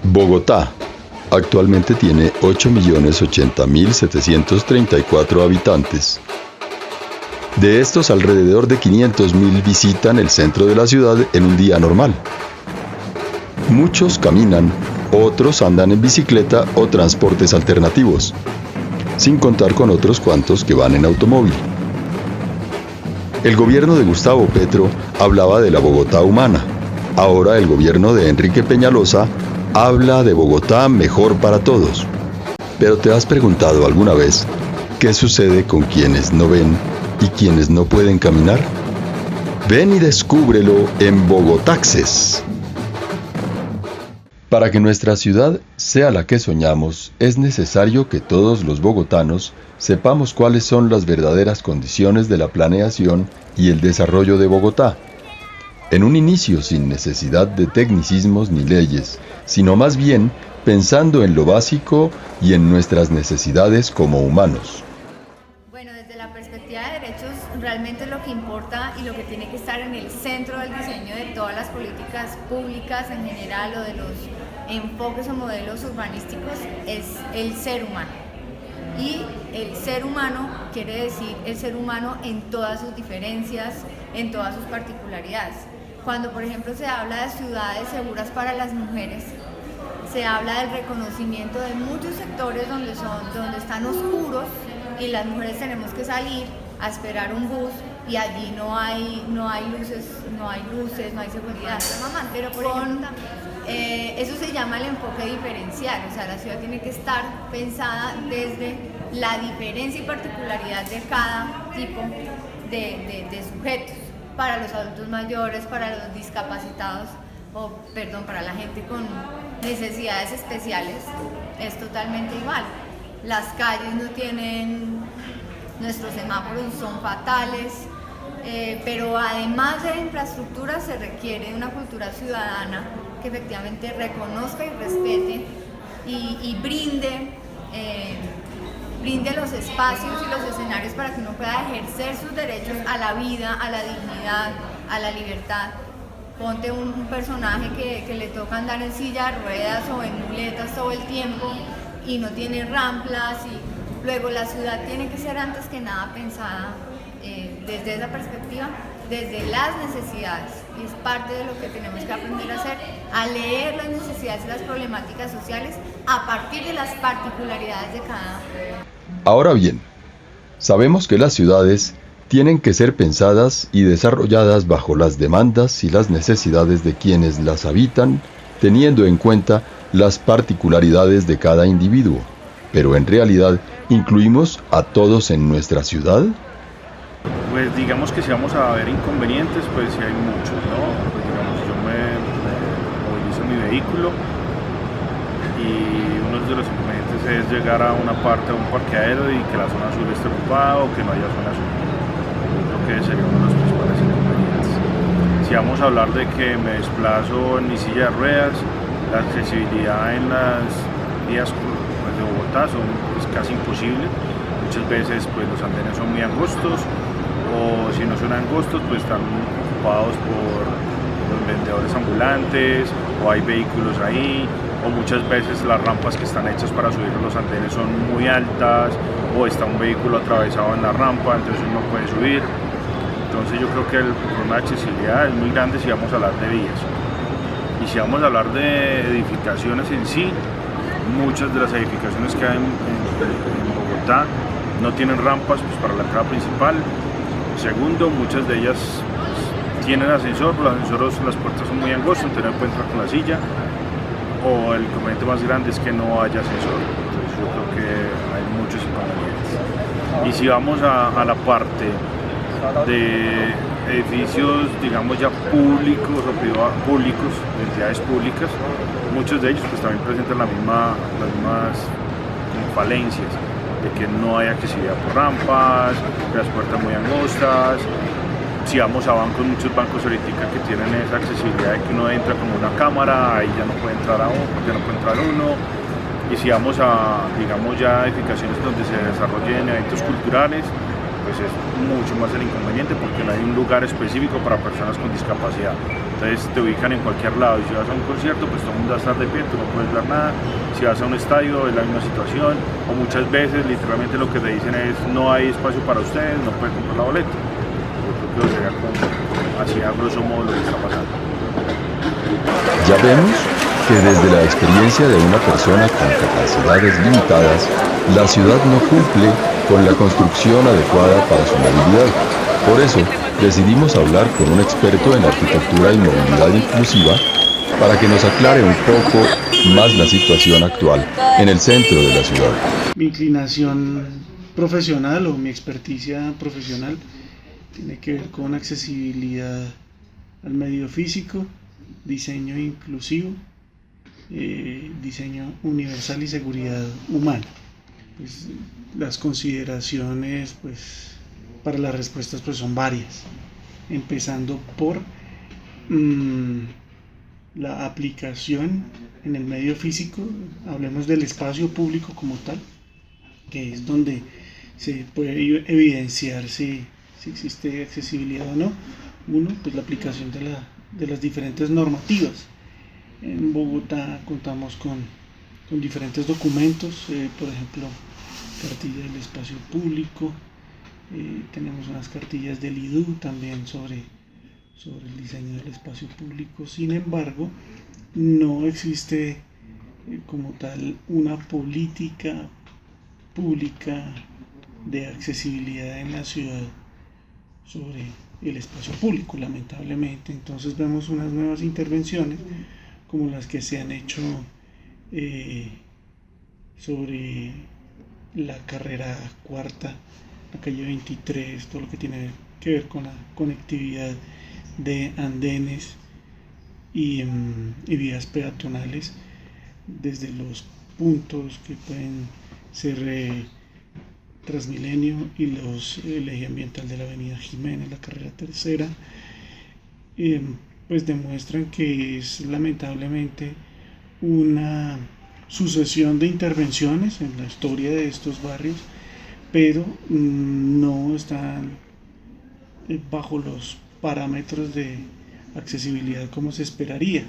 Bogotá actualmente tiene 8.080.734 habitantes. De estos, alrededor de 500.000 visitan el centro de la ciudad en un día normal. Muchos caminan, otros andan en bicicleta o transportes alternativos, sin contar con otros cuantos que van en automóvil. El gobierno de Gustavo Petro hablaba de la Bogotá humana. Ahora el gobierno de Enrique Peñalosa habla de Bogotá mejor para todos. Pero ¿te has preguntado alguna vez qué sucede con quienes no ven y quienes no pueden caminar? Ven y descúbrelo en Bogotaxes. Para que nuestra ciudad sea la que soñamos, es necesario que todos los bogotanos sepamos cuáles son las verdaderas condiciones de la planeación y el desarrollo de Bogotá. En un inicio sin necesidad de tecnicismos ni leyes, sino más bien pensando en lo básico y en nuestras necesidades como humanos. Bueno, desde la perspectiva de derechos, realmente lo que importa y lo que tiene que estar en el centro del diseño de todas las políticas públicas en general o de los enfoques o modelos urbanísticos es el ser humano. Y el ser humano quiere decir el ser humano en todas sus diferencias, en todas sus particularidades. Cuando, por ejemplo, se habla de ciudades seguras para las mujeres, se habla del reconocimiento de muchos sectores donde están oscuros y las mujeres tenemos que salir a esperar un bus y allí no hay luces, no hay seguridad. Pero eso se llama el enfoque diferencial, o sea, la ciudad tiene que estar pensada desde la diferencia y particularidad de cada tipo de sujetos. Para los adultos mayores, para los discapacitados, para la gente con necesidades especiales, es totalmente igual. Las calles no tienen, nuestros semáforos son fatales, pero además de infraestructura se requiere una cultura ciudadana que efectivamente reconozca y respete y brinde los espacios y los escenarios para que uno pueda ejercer sus derechos a la vida, a la dignidad, a la libertad. Ponte un personaje que le toca andar en silla de ruedas o en muletas todo el tiempo y no tiene rampas, y luego la ciudad tiene que ser antes que nada pensada desde esa perspectiva, desde las necesidades, y es parte de lo que tenemos que aprender a hacer, a leer las necesidades y las problemáticas sociales a partir de las particularidades de cada. Ahora bien, sabemos que las ciudades tienen que ser pensadas y desarrolladas bajo las demandas y las necesidades de quienes las habitan, teniendo en cuenta las particularidades de cada individuo. Pero en realidad, ¿incluimos a todos en nuestra ciudad? Pues digamos que si vamos a ver inconvenientes, pues sí hay muchos, ¿no? Pues digamos, yo me movilizo en mi vehículo y uno de los inconvenientes es llegar a una parte, a un parqueadero y que la zona azul esté ocupada o que no haya zona azul. Creo que sería uno de los principales inconvenientes. Si vamos a hablar de que me desplazo en mi silla de ruedas, la accesibilidad en las vías de Bogotá es casi imposible. Muchas veces pues los andenes son muy angostos, o si no son angostos pues están ocupados por los vendedores ambulantes, o hay vehículos ahí, o muchas veces las rampas que están hechas para subir los andenes son muy altas, o está un vehículo atravesado en la rampa, entonces uno puede subir. Entonces yo creo que el problema de accesibilidad es muy grande si vamos a hablar de vías. Y si vamos a hablar de edificaciones en sí, muchas de las edificaciones que hay en Bogotá no tienen rampas pues, para la entrada principal. Segundo, muchas de ellas pues, tienen ascensor, pero los ascensores, las puertas son muy angostas, entonces no puede entrar con la silla. O el inconveniente más grande es que no haya ascensor. Entonces yo creo que hay muchos inconvenientes. Y si vamos a la parte de edificios, digamos ya públicos o públicos, entidades públicas, muchos de ellos pues también presentan las mismas falencias, de que no hay accesibilidad por rampas, de las puertas muy angostas. Si vamos a bancos, muchos bancos ahorita que tienen esa accesibilidad de que uno entra con una cámara, ahí ya no puede entrar uno. Y si vamos a, digamos ya edificaciones donde se desarrollen eventos culturales, pues es mucho más el inconveniente porque no hay un lugar específico para personas con discapacidad. Entonces te ubican en cualquier lado y si vas a un concierto pues todo el mundo va a estar de pie, tú no puedes ver nada. Si vas a un estadio es la misma situación o muchas veces literalmente lo que te dicen es no hay espacio para ustedes, no pueden comprar la boleta. Yo creo que sería como así a grosso modo lo que está pasando. Ya vemos que desde la experiencia de una persona con capacidades limitadas, la ciudad no cumple con la construcción adecuada para su movilidad. Por eso, decidimos hablar con un experto en arquitectura y movilidad inclusiva para que nos aclare un poco más la situación actual en el centro de la ciudad. Mi inclinación profesional o mi experticia profesional tiene que ver con accesibilidad al medio físico, diseño inclusivo, diseño universal y seguridad humana. Pues, las consideraciones para las respuestas son varias, empezando por la aplicación en el medio físico. Hablemos del espacio público como tal, que es donde se puede evidenciar si existe accesibilidad o no. Uno, pues la aplicación de las diferentes normativas. En Bogotá contamos con diferentes documentos, por ejemplo, cartilla del espacio público, tenemos unas cartillas del IDU también sobre el diseño del espacio público. Sin embargo, no existe como tal una política pública de accesibilidad en la ciudad sobre el espacio público, lamentablemente. Entonces vemos unas nuevas intervenciones como las que se han hecho sobre la carrera cuarta, la calle 23, todo lo que tiene que ver con la conectividad de andenes y vías peatonales, desde los puntos que pueden ser Transmilenio y el eje ambiental de la avenida Jiménez, la carrera tercera, pues demuestran que es lamentablemente una sucesión de intervenciones en la historia de estos barrios, pero no están bajo los parámetros de accesibilidad como se esperaría.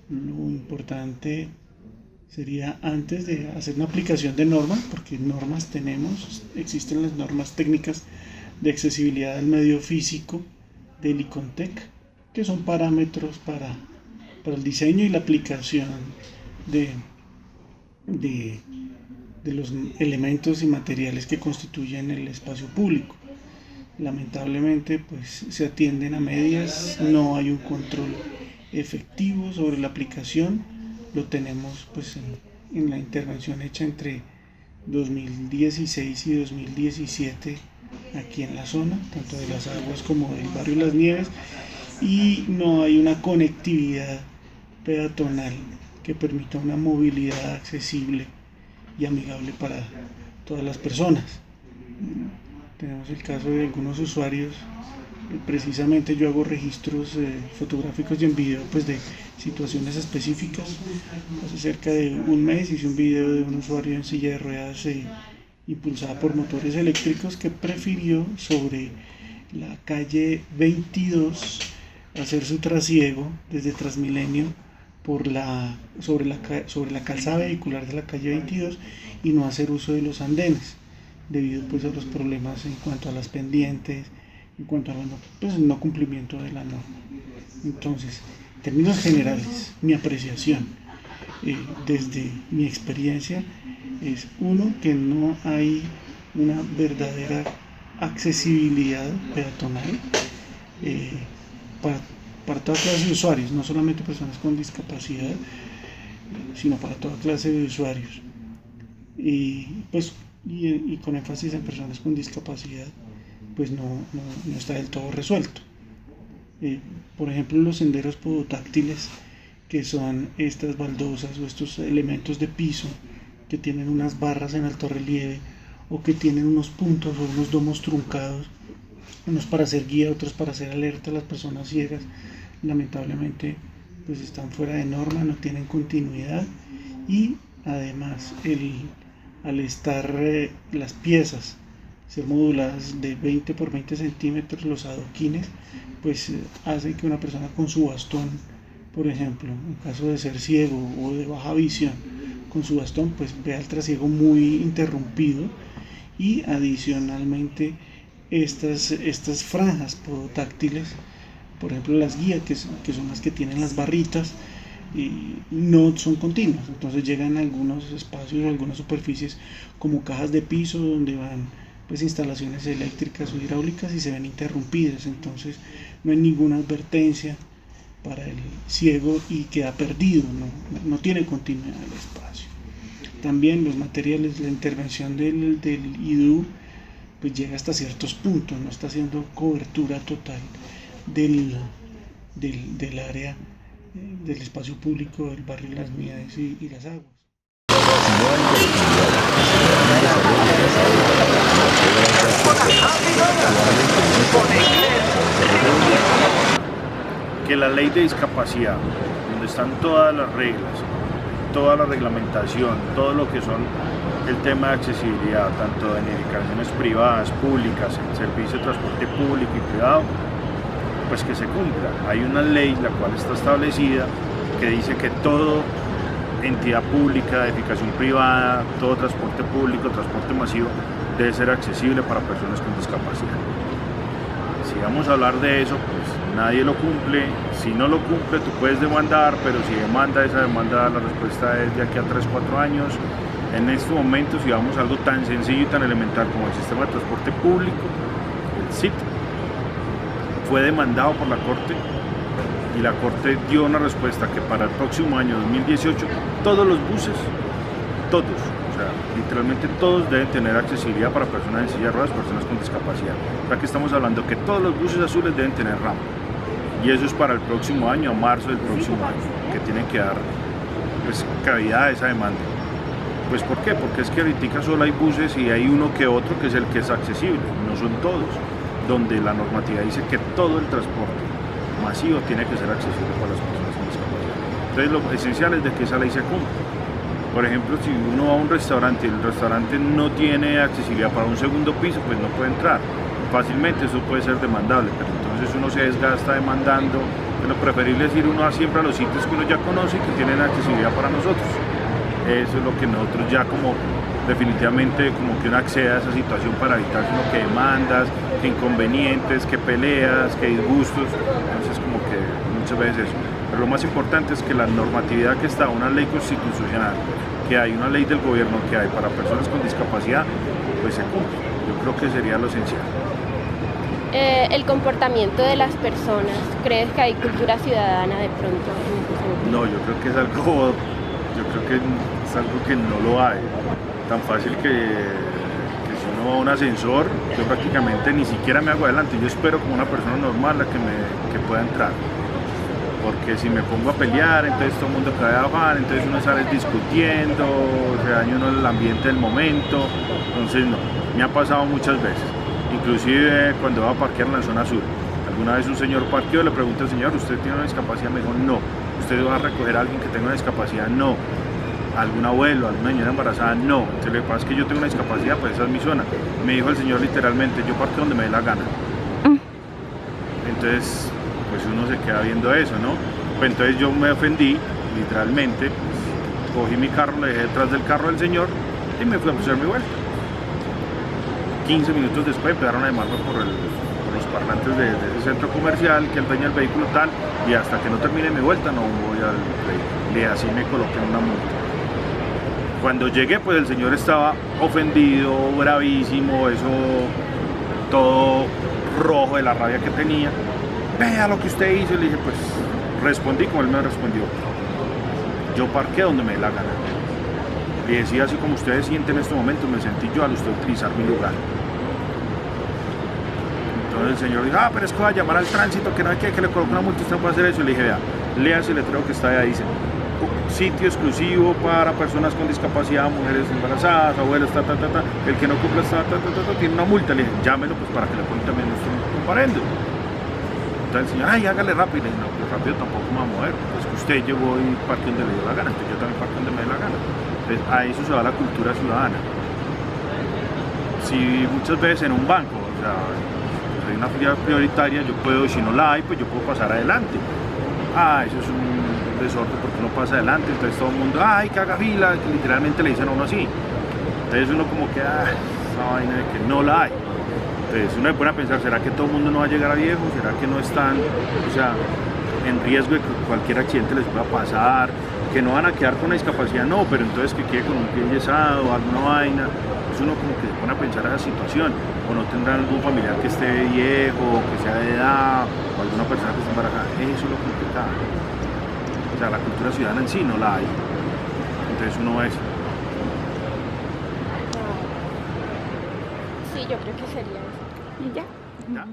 Lo importante sería, antes de hacer una aplicación de normas, porque normas tenemos, existen las normas técnicas de accesibilidad al medio físico del ICONTEC, que son parámetros para el diseño y la aplicación de los elementos y materiales que constituyen el espacio público. Lamentablemente pues se atienden a medias, no hay un control efectivo sobre la aplicación. Lo tenemos pues en la intervención hecha entre 2016 y 2017 aquí en la zona, tanto de Las Aguas como del barrio Las Nieves, y no hay una conectividad peatonal que permita una movilidad accesible y amigable para todas las personas. Tenemos el caso de algunos usuarios, precisamente yo hago registros fotográficos y en video pues de situaciones específicas. Hace cerca de un mes hice un video de un usuario en silla de ruedas impulsada por motores eléctricos que prefirió sobre la calle 22 hacer su trasiego desde Transmilenio sobre la calzada vehicular de la calle 22 y no hacer uso de los andenes, debido pues a los problemas en cuanto a las pendientes, en cuanto al no cumplimiento de la norma. Entonces, en términos generales, mi apreciación desde mi experiencia es, uno, que no hay una verdadera accesibilidad peatonal para toda clase de usuarios, no solamente personas con discapacidad, sino para toda clase de usuarios. Y con énfasis en personas con discapacidad, pues no está del todo resuelto. Por ejemplo, los senderos podotáctiles, que son estas baldosas o estos elementos de piso que tienen unas barras en alto relieve o que tienen unos puntos o unos domos truncados, unos para hacer guía, otros para hacer alerta a las personas ciegas, lamentablemente pues están fuera de norma, no tienen continuidad, y además al estar las piezas ser moduladas de 20 por 20 centímetros los adoquines, pues hace que una persona con su bastón, por ejemplo, en caso de ser ciego o de baja visión, con su bastón pues vea el trasiego muy interrumpido, y adicionalmente estas franjas podotáctiles, por ejemplo las guías, que son las que tienen las barritas, no son continuas, entonces llegan a algunos espacios, algunas superficies como cajas de piso donde van pues instalaciones eléctricas o hidráulicas y se ven interrumpidas, entonces no hay ninguna advertencia para el ciego y queda perdido, no tiene continuidad el espacio. También los materiales, la intervención del IDU pues llega hasta ciertos puntos, no está haciendo cobertura total del área, del espacio público del barrio Las Nieves y Las Aguas. Que la ley de discapacidad, donde están todas las reglas, toda la reglamentación, todo lo que son el tema de accesibilidad, tanto en edificaciones privadas, públicas, en servicio de transporte público y privado, pues que se cumpla. Hay una ley la cual está establecida que dice que todo entidad pública, edificación privada, todo transporte público, transporte masivo debe ser accesible para personas con discapacidad. Si vamos a hablar de eso, pues nadie lo cumple. Si no lo cumple, tú puedes demandar, pero si demanda, esa demanda, la respuesta es de aquí a 3-4 años. En este momento, si vamos a algo tan sencillo y tan elemental como el sistema de transporte público, el SIT, fue demandado por la Corte y la Corte dio una respuesta que para el próximo año 2018 todos los buses, todos, o sea, literalmente todos deben tener accesibilidad para personas en silla de ruedas, personas con discapacidad. O sea que estamos hablando que todos los buses azules deben tener rampa, y eso es para el próximo año, a marzo del próximo año, que tienen que dar pues cabida a esa demanda. Pues ¿por qué? Porque es que ahorita solo hay buses y hay uno que otro que es el que es accesible, no son todos, donde la normativa dice que todo el transporte masivo tiene que ser accesible para las personas con discapacidad. Entonces lo esencial es de que esa ley se cumpla. Por ejemplo, si uno va a un restaurante y el restaurante no tiene accesibilidad para un segundo piso, pues no puede entrar. Fácilmente eso puede ser demandable, pero entonces uno se desgasta demandando. Lo preferible es ir uno siempre a los sitios que uno ya conoce y que tienen accesibilidad para nosotros. Eso es lo que nosotros ya como definitivamente como que uno acceda a esa situación para evitar sino que demandas, que inconvenientes, que peleas, que disgustos. Entonces como que muchas veces eso. Pero lo más importante es que la normatividad que está, una ley constitucional, que hay una ley del gobierno que hay para personas con discapacidad, pues se cumple. Yo creo que sería lo esencial. El comportamiento de las personas, ¿crees que hay cultura ciudadana de pronto en ese sentido? No, yo creo que es algo que no lo hay. Tan fácil que si uno va a un ascensor, yo prácticamente ni siquiera me hago adelante, yo espero como una persona normal a que pueda entrar. Porque si me pongo a pelear, entonces todo el mundo cae a afán, entonces uno sale discutiendo, se daña uno el ambiente del momento. Entonces no, me ha pasado muchas veces, inclusive cuando va a parquear en la zona sur. Alguna vez un señor parqueó, le pregunté al señor, ¿usted tiene una discapacidad? Me dijo, no. ¿Usted va a recoger a alguien que tenga una discapacidad? No. ¿Algún abuelo, alguna niña embarazada? No. Entonces, lo que pasa es que yo tengo una discapacidad, pues esa es mi zona. Me dijo el señor literalmente, yo parqueo donde me dé la gana. Entonces, pues uno se queda viendo eso, ¿no? Pues entonces yo me ofendí, literalmente, pues, cogí mi carro, le dejé detrás del carro del señor y me fui a hacer mi vuelta. 15 minutos después empezaron a llamarme por los parlantes de ese centro comercial, que el dueño del vehículo tal, y hasta que no termine mi vuelta no voy al vehículo. Y así me coloqué en una multa. Cuando llegué, pues el señor estaba ofendido, bravísimo, eso todo rojo de la rabia que tenía. Vea lo que usted hizo, y le dije, pues respondí como él me respondió. Yo parqué donde me dé la gana. Y decía, así como ustedes sienten en este momento, me sentí yo al usted utilizar mi lugar. Entonces el señor dijo, pero es que va a llamar al tránsito, que no hay que le coloque una multa, usted no puede hacer eso. Y le dije, vea, lea ese letrero que está ahí, dice, sitio exclusivo para personas con discapacidad, mujeres embarazadas, abuelos, el que no cumpla tiene una multa. Le dije, llámelo pues para que le ponga también nuestro comparendo. Entonces el señor, hágale rápido. Y le dije, no, pues rápido tampoco me va a mover, es que usted llegó y parque donde le dio la gana, entonces yo también parque donde me dé la gana. Entonces a eso se va la cultura ciudadana. Si si muchas veces en un banco, o sea, pues hay una fila prioritaria, yo puedo, si no la hay, pues yo puedo pasar adelante. Eso es un desorden porque uno pasa adelante, entonces todo el mundo, ¡ay, que haga fila! Que literalmente le dicen a uno así. Entonces uno como que, esa vaina de que no la hay. Entonces uno se pone a pensar, ¿será que todo el mundo no va a llegar a viejo? ¿Será que no están, o sea, en riesgo de que cualquier accidente les pueda pasar? Que no van a quedar con una discapacidad, no, pero entonces que quede con un pie enyesado o alguna vaina. Pues uno como que se pone a pensar esa situación. O no tendrán algún familiar que esté viejo, que sea de edad, o alguna persona que esté embarazada. Eso es lo complicado. O sea, la cultura ciudadana en sí no la hay. Entonces uno es... Sí, yo creo que sería eso. ¿Y ya? Ya.